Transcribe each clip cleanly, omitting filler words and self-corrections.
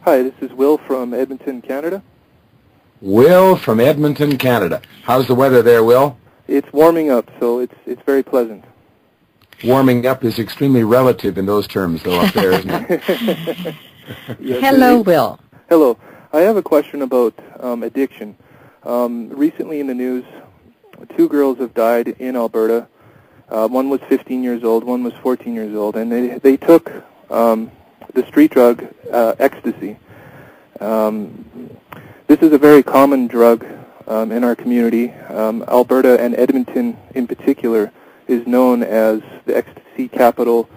Hi, this is Will from Edmonton, Canada. Will from Edmonton, Canada. How's the weather there, Will? It's warming up, so it's very pleasant. Warming up is extremely relative in those terms, though, up there, isn't it? Yes, Hello, Will. Hello. I have a question about addiction. Recently in the news, 2 girls have died in Alberta. One was 15 years old, one was 14 years old, and they took the street drug ecstasy. This is a very common drug in our community. Alberta and Edmonton in particular is known as the ecstasy capital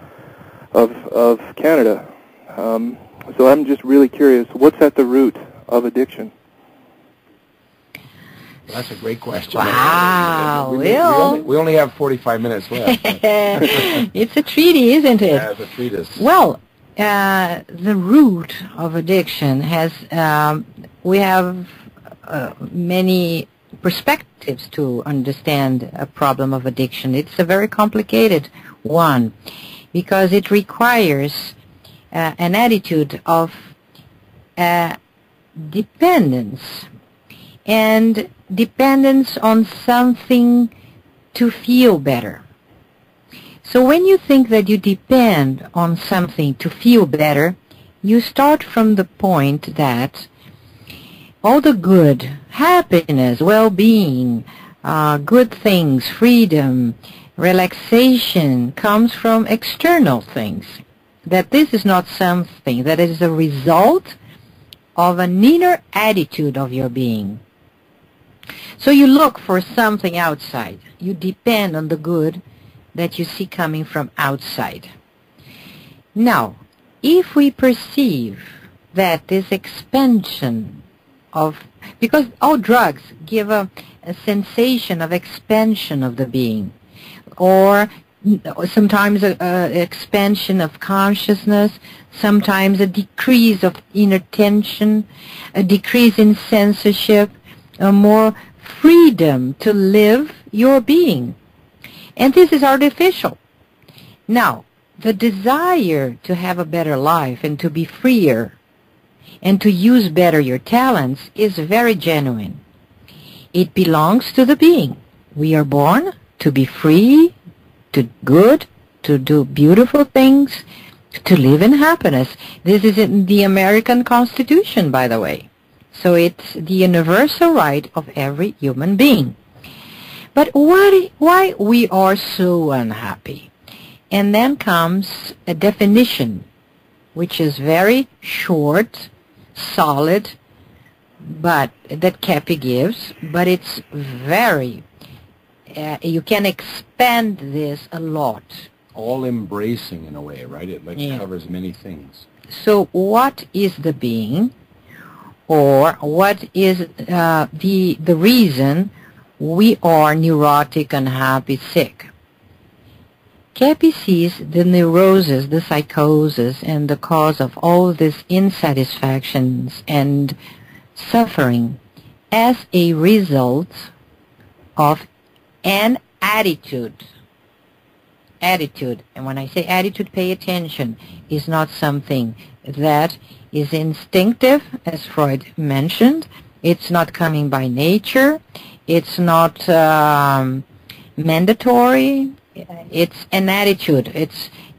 of Canada. So I'm just really curious, what's at the root of addiction? That's a great question. Wow, we only have 45 minutes left. It's a treaty, isn't it? Yeah, it's a treatise. Well, the root of addiction has, we have many perspectives to understand a problem of addiction. It's a very complicated one because it requires an attitude of dependence, and dependence on something to feel better. So when you think that you depend on something to feel better, you start from the point that all the good, happiness, well-being, good things, freedom, relaxation comes from external things. That this is not something, that is a result of an inner attitude of your being. So you look for something outside. You depend on the good that you see coming from outside. Now, if we perceive that this expansion of, because all drugs give a sensation of expansion of the being, or sometimes an expansion of consciousness, sometimes a decrease of inner tension, a decrease in censorship, a more freedom to live your being. And this is artificial. Now, the desire to have a better life and to be freer and to use better your talents is very genuine. It belongs to the being. We are born to be free, to good, to do beautiful things, to live in happiness. This is in the American Constitution, by the way. So it's the universal right of every human being. But why we are so unhappy? And then comes a definition, which is very short, solid, but that Kepi gives, but it's very, you can expand this a lot. All-embracing in a way, right? It covers many things. So what is the being? Or what is the reason we are neurotic, unhappy, sick? Kepi sees the neurosis, the psychosis, and the cause of all these insatisfactions and suffering as a result of an attitude. Attitude, and when I say attitude, pay attention, is not something that is instinctive, as Freud mentioned. It's not coming by nature. It's not mandatory. It's an attitude.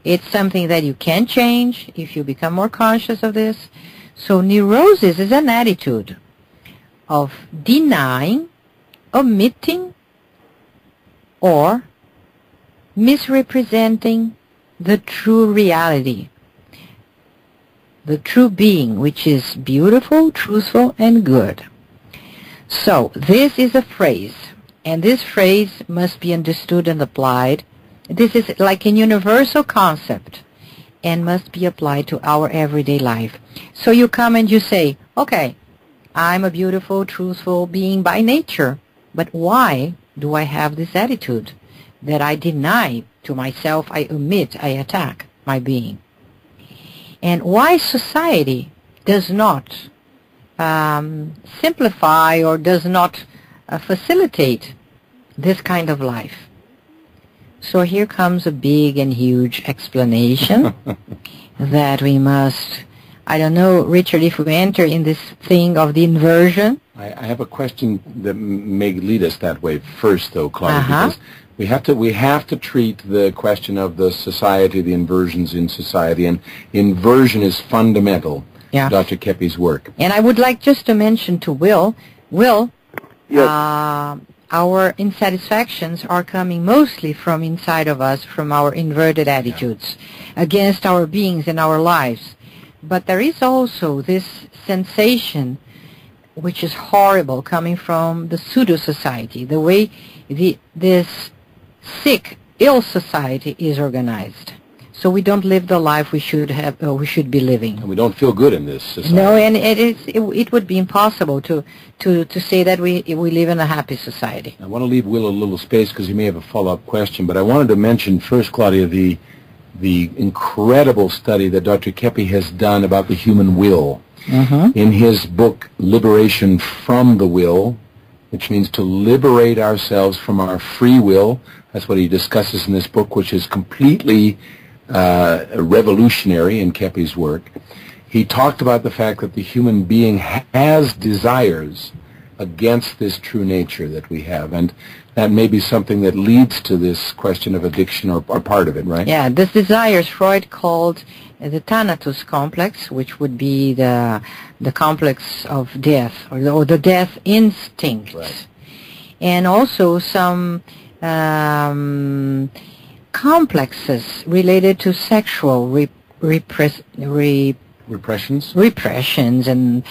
It's something that you can change if you become more conscious of this. So neurosis is an attitude of denying, omitting, or misrepresenting the true reality, the true being, which is beautiful, truthful, and good. So this is a phrase, and this phrase must be understood and applied. This is like a universal concept and must be applied to our everyday life. So you come and you say, okay, I'm a beautiful, truthful being by nature, but why do I have this attitude that I deny to myself, I omit, I attack my being? And why society does not simplify or does not facilitate this kind of life? So here comes a big and huge explanation that we must I don't know, Richard, if we enter in this thing of the inversion. I have a question that may lead us that way first, though, Claudia, because we have to treat the question of the society, the inversions in society, and inversion is fundamental to Dr. Keppe's work. And I would like just to mention to Will, Yes. Our insatisfactions are coming mostly from inside of us, from our inverted attitudes against our beings and our lives. But there is also this sensation, which is horrible, coming from the pseudo-society, the way this sick, ill society is organized. So we don't live the life we should have, or we should be living. And we don't feel good in this society. No, and it would be impossible to say that we live in a happy society. I want to leave Will a little space because he may have a follow-up question, but I wanted to mention first, Claudia, the incredible study that Dr. Keppe has done about the human will. In his book, Liberation from the Will, which means to liberate ourselves from our free will. That's what he discusses in this book, which is completely revolutionary in Keppe's work. He talked about the fact that the human being has desires against this true nature that we have, and that may be something that leads to this question of addiction, or part of it, right? Yeah, this desires Freud called the Thanatos complex, which would be the complex of death, or the death instinct. Right. And also some complexes related to sexual Repressions? repressions and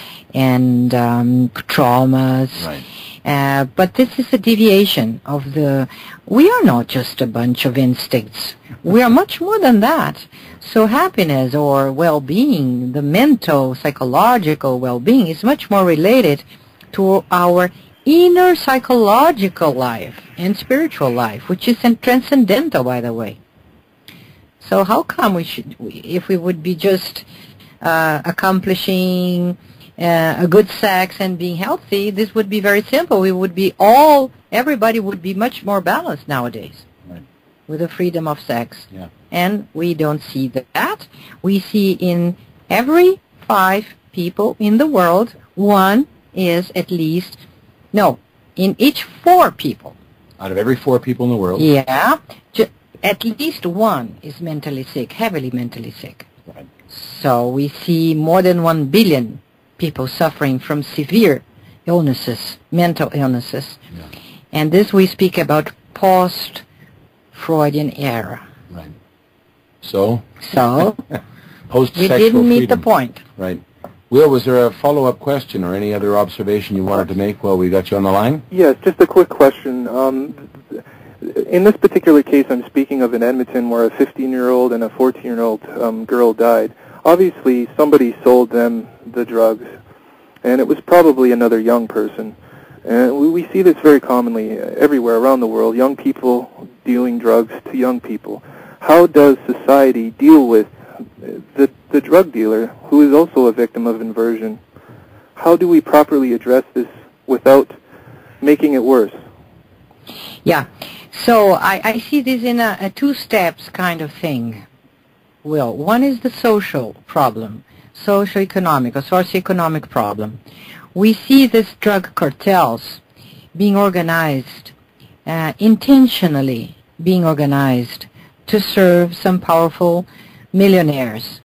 traumas. Right. But this is a deviation of we are not just a bunch of instincts. We are much more than that. So happiness or well-being, the mental, psychological well-being is much more related to our inner psychological life and spiritual life, which is transcendental, by the way. So how come if we would be just accomplishing a good sex and being healthy, this would be very simple. Everybody would be much more balanced nowadays, right, with the freedom of sex. Yeah. And we don't see that. We see in every 5 people in the world, one is at least, no, in each 4 people. Out of every 4 people in the world? Yeah. At least one is mentally sick, heavily mentally sick. Right. So we see more than 1 billion people suffering from severe illnesses, mental illnesses. Yeah. And this we speak about post-Freudian era. Right. So? We didn't meet the point. Right. Will, was there a follow-up question or any other observation you wanted to make while we got you on the line? Yes, just a quick question. In this particular case, I'm speaking of in Edmonton where a 15-year-old and a 14-year-old girl died. Obviously, somebody sold them the drugs, and it was probably another young person. And we see this very commonly everywhere around the world, young people dealing drugs to young people. How does society deal with the drug dealer, who is also a victim of inversion? How do we properly address this without making it worse? Yeah. So I see this in a 2 steps kind of thing. Well, one is the social problem, socio-economic or socioeconomic problem. We see these drug cartels being organized, intentionally being organized to serve some powerful millionaires